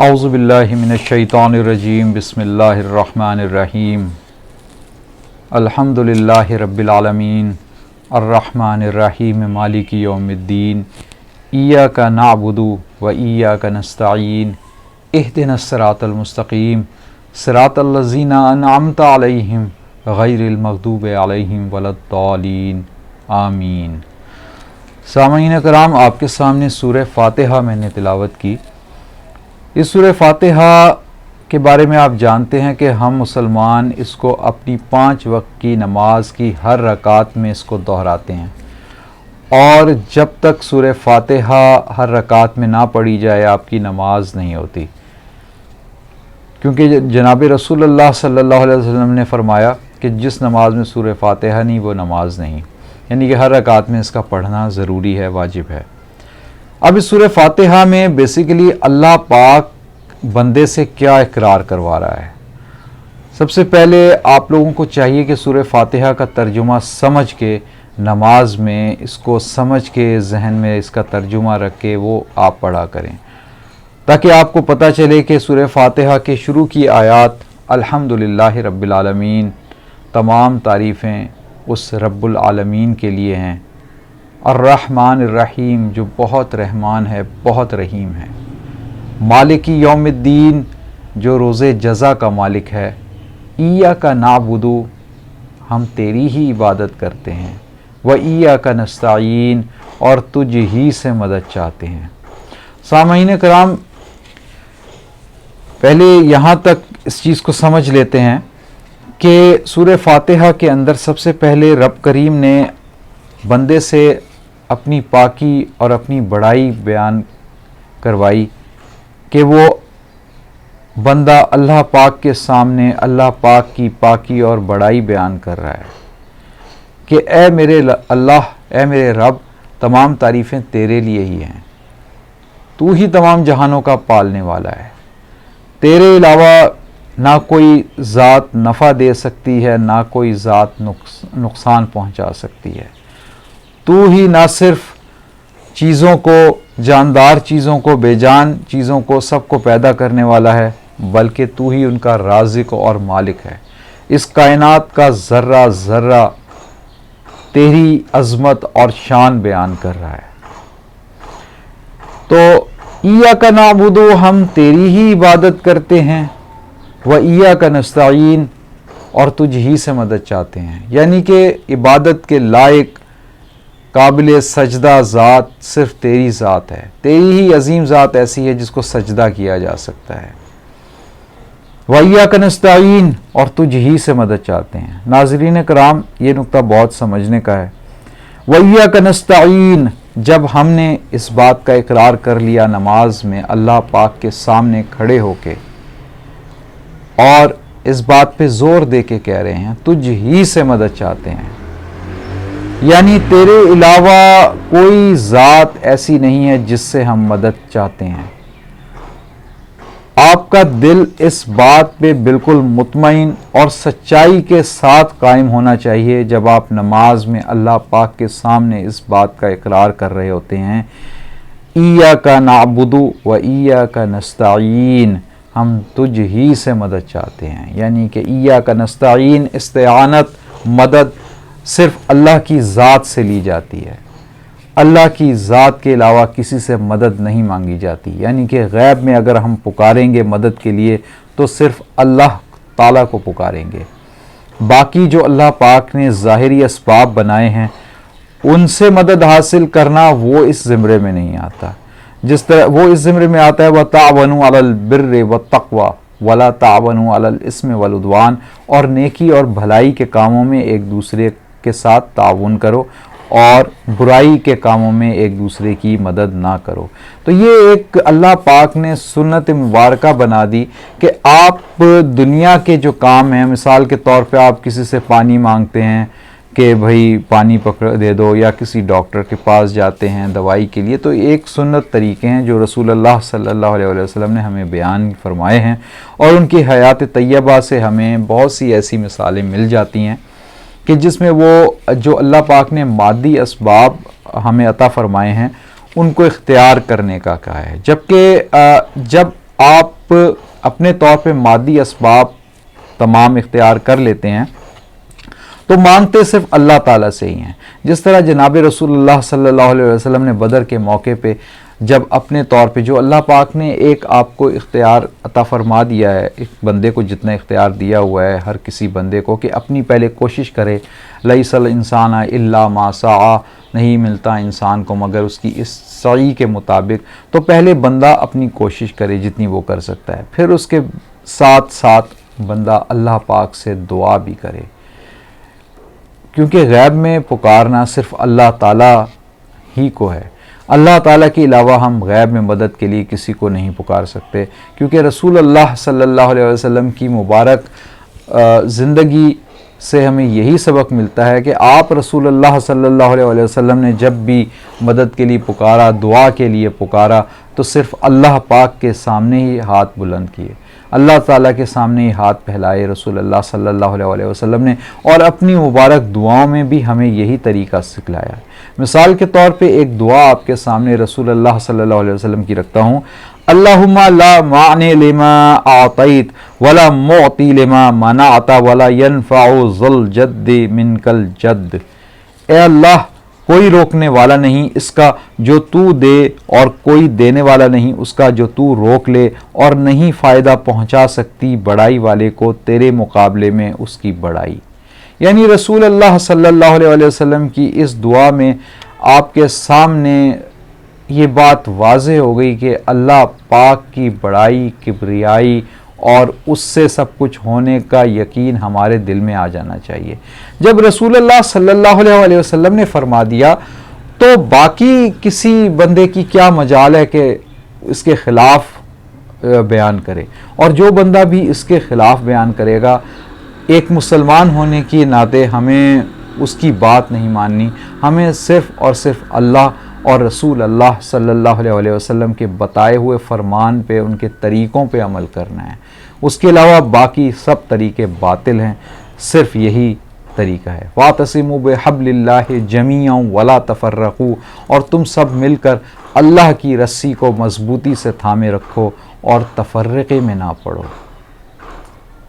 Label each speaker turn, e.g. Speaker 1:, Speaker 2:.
Speaker 1: اعوذ باللہ من الشیطان الرجیم بسم اللہ الرحمن الرحیم الحمد للہ رب العالمین الرحمن الرحیم مالک یوم الدین ایاک نعبد و ایاک نستعین اہدنا الصراط المستقیم صراط الذین انعمت علیہم غیر المغضوب علیہم ولا الضالین آمین۔ سامعین کرام، آپ کے سامنے سورہ فاتحہ میں نے تلاوت کی۔ اس سورہ فاتحہ کے بارے میں آپ جانتے ہیں کہ ہم مسلمان اس کو اپنی 5 وقت کی نماز کی ہر رکعت میں اس کو دہراتے ہیں، اور جب تک سورہ فاتحہ ہر رکعت میں نہ پڑھی جائے آپ کی نماز نہیں ہوتی، کیونکہ جناب رسول اللہ صلی اللہ علیہ وسلم نے فرمایا کہ جس نماز میں سورہ فاتحہ نہیں وہ نماز نہیں، یعنی کہ ہر رکعت میں اس کا پڑھنا ضروری ہے، واجب ہے۔ اب اس سورہ فاتحہ میں بیسیکلی اللہ پاک بندے سے کیا اقرار کروا رہا ہے؟ سب سے پہلے آپ لوگوں کو چاہیے کہ سورہ فاتحہ کا ترجمہ سمجھ کے نماز میں اس کو سمجھ کے ذہن میں اس کا ترجمہ رکھ کے وہ آپ پڑھا کریں، تاکہ آپ کو پتہ چلے کہ سورہ فاتحہ کے شروع کی آیات الحمدللہ رب العالمین، تمام تعریفیں اس رب العالمین کے لیے ہیں، الرحمن الرحیم جو بہت رحمان ہے، بہت رحیم ہے، مالک یوم الدین جو روز جزا کا مالک ہے، ایاک نعبد ہم تیری ہی عبادت کرتے ہیں، و ایاک نستعین اور تجھ ہی سے مدد چاہتے ہیں۔ سامعین کرام، پہلے یہاں تک اس چیز کو سمجھ لیتے ہیں کہ سورہ فاتحہ کے اندر سب سے پہلے رب کریم نے بندے سے اپنی پاکی اور اپنی بڑائی بیان کروائی کہ وہ بندہ اللہ پاک کے سامنے اللہ پاک کی پاکی اور بڑائی بیان کر رہا ہے کہ اے میرے اللہ، اے میرے رب، تمام تعریفیں تیرے لیے ہی ہیں، تو ہی تمام جہانوں کا پالنے والا ہے، تیرے علاوہ نہ کوئی ذات نفع دے سکتی ہے، نہ کوئی ذات نقصان پہنچا سکتی ہے، تو ہی نہ صرف چیزوں کو، جاندار چیزوں کو، بے جان چیزوں کو، سب کو پیدا کرنے والا ہے، بلکہ تو ہی ان کا رازق اور مالک ہے۔ اس کائنات کا ذرہ ذرہ تیری عظمت اور شان بیان کر رہا ہے۔ تو ایاک نعبد ہم تیری ہی عبادت کرتے ہیں، و ایاک نستعین اور تجھ ہی سے مدد چاہتے ہیں، یعنی کہ عبادت کے لائق قابل سجدہ ذات صرف تیری ذات ہے، تیری ہی عظیم ذات ایسی ہے جس کو سجدہ کیا جا سکتا ہے۔ وَإِيَّاكَ نَسْتَعِينُ اور تجھ ہی سے مدد چاہتے ہیں۔ ناظرین کرام، یہ نقطہ بہت سمجھنے کا ہے۔ وَإِيَّاكَ نَسْتَعِينُ جب ہم نے اس بات کا اقرار کر لیا نماز میں اللہ پاک کے سامنے کھڑے ہو کے، اور اس بات پہ زور دے کے کہہ رہے ہیں تجھ ہی سے مدد چاہتے ہیں، یعنی تیرے علاوہ کوئی ذات ایسی نہیں ہے جس سے ہم مدد چاہتے ہیں۔ آپ کا دل اس بات پہ بالکل مطمئن اور سچائی کے ساتھ قائم ہونا چاہیے جب آپ نماز میں اللہ پاک کے سامنے اس بات کا اقرار کر رہے ہوتے ہیں، ایاک نعبد و ایاک نستعین ہم تجھ ہی سے مدد چاہتے ہیں، یعنی کہ ایاک نستعین استعانت، مدد صرف اللہ کی ذات سے لی جاتی ہے، اللہ کی ذات کے علاوہ کسی سے مدد نہیں مانگی جاتی، یعنی کہ غیب میں اگر ہم پکاریں گے مدد کے لیے تو صرف اللہ تعالیٰ کو پکاریں گے، باقی جو اللہ پاک نے ظاہری اسباب بنائے ہیں ان سے مدد حاصل کرنا وہ اس زمرے میں نہیں آتا، جس طرح وہ اس زمرے میں آتا ہے وَتَعَوَنُوا عَلَى الْبِرِّ وَالتَّقْوَى وَلَا تَعَوَنُوا عَلَى الْإِثْمِ وَالْعُدْوَانِ اور نیکی اور بھلائی کے کاموں میں ایک دوسرے کے ساتھ تعاون کرو اور برائی کے کاموں میں ایک دوسرے کی مدد نہ کرو۔ تو یہ ایک اللہ پاک نے سنت مبارکہ بنا دی کہ آپ دنیا کے جو کام ہیں، مثال کے طور پہ آپ کسی سے پانی مانگتے ہیں کہ بھائی پانی پکڑ دے دو، یا کسی ڈاکٹر کے پاس جاتے ہیں دوائی کے لیے، تو ایک سنت طریقے ہیں جو رسول اللہ صلی اللہ علیہ وسلم نے ہمیں بیان فرمائے ہیں، اور ان کی حیات طیبہ سے ہمیں بہت سی ایسی مثالیں مل جاتی ہیں کہ جس میں وہ جو اللہ پاک نے مادی اسباب ہمیں عطا فرمائے ہیں ان کو اختیار کرنے کا کہا ہے، جبکہ جب آپ اپنے طور پہ مادی اسباب تمام اختیار کر لیتے ہیں تو مانگتے صرف اللہ تعالیٰ سے ہی ہیں. جس طرح جناب رسول اللہ صلی اللہ علیہ وسلم نے بدر کے موقع پہ جب اپنے طور پہ جو اللہ پاک نے ایک آپ کو اختیار عطا فرما دیا ہے، ایک بندے کو جتنا اختیار دیا ہوا ہے ہر کسی بندے کو کہ اپنی پہلے کوشش کرے، لیس الانسان الا ما سعی، نہیں ملتا انسان کو مگر اس کی اس سعی کے مطابق، تو پہلے بندہ اپنی کوشش کرے جتنی وہ کر سکتا ہے، پھر اس کے ساتھ ساتھ بندہ اللہ پاک سے دعا بھی کرے، کیونکہ غیب میں پکارنا صرف اللہ تعالیٰ ہی کو ہے. اللہ تعالیٰ کے علاوہ ہم غیب میں مدد کے لیے کسی کو نہیں پکار سکتے، کیونکہ رسول اللہ صلی اللہ علیہ وسلم کی مبارک زندگی سے ہمیں یہی سبق ملتا ہے کہ آپ رسول اللہ صلی اللہ علیہ وسلم نے جب بھی مدد کے لیے پکارا، دعا کے لیے پکارا، تو صرف اللہ پاک کے سامنے ہی ہاتھ بلند کیے، اللہ تعالیٰ کے سامنے ہی ہاتھ پھیلائے رسول اللہ صلی اللہ علیہ وسلم نے، اور اپنی مبارک دعاؤں میں بھی ہمیں یہی طریقہ سکھلایا ہے. مثال کے طور پہ ایک دعا آپ کے سامنے رسول اللہ صلی اللہ علیہ وسلم کی رکھتا ہوں. اللہم لا مانع لما اعطیت ولا معطی لما منعت ولا ينفع ذا الجد منک الجد. اے اللہ، کوئی روکنے والا نہیں اس کا جو تو دے، اور کوئی دینے والا نہیں اس کا جو تو روک لے، اور نہیں فائدہ پہنچا سکتی بڑائی والے کو تیرے مقابلے میں اس کی بڑائی. یعنی رسول اللہ صلی اللہ علیہ وسلم کی اس دعا میں آپ کے سامنے یہ بات واضح ہو گئی کہ اللہ پاک کی بڑائی، کبریائی اور اس سے سب کچھ ہونے کا یقین ہمارے دل میں آ جانا چاہیے. جب رسول اللہ صلی اللہ علیہ وسلم نے فرما دیا تو باقی کسی بندے کی کیا مجال ہے کہ اس کے خلاف بیان کرے، اور جو بندہ بھی اس کے خلاف بیان کرے گا، ایک مسلمان ہونے کی ناطے ہمیں اس کی بات نہیں ماننی، ہمیں صرف اور صرف اللہ اور رسول اللہ صلی اللہ علیہ وسلم کے بتائے ہوئے فرمان پہ، ان کے طریقوں پہ عمل کرنا ہے. اس کے علاوہ باقی سب طریقے باطل ہیں، صرف یہی طریقہ ہے. وَاعْتَصِمُوا بِحَبْلِ اللَّهِ جَمِيعًا وَلَا تَفَرَّقُوا، اور تم سب مل کر اللہ کی رسی کو مضبوطی سے تھامے رکھو اور تفرقے میں نہ پڑو.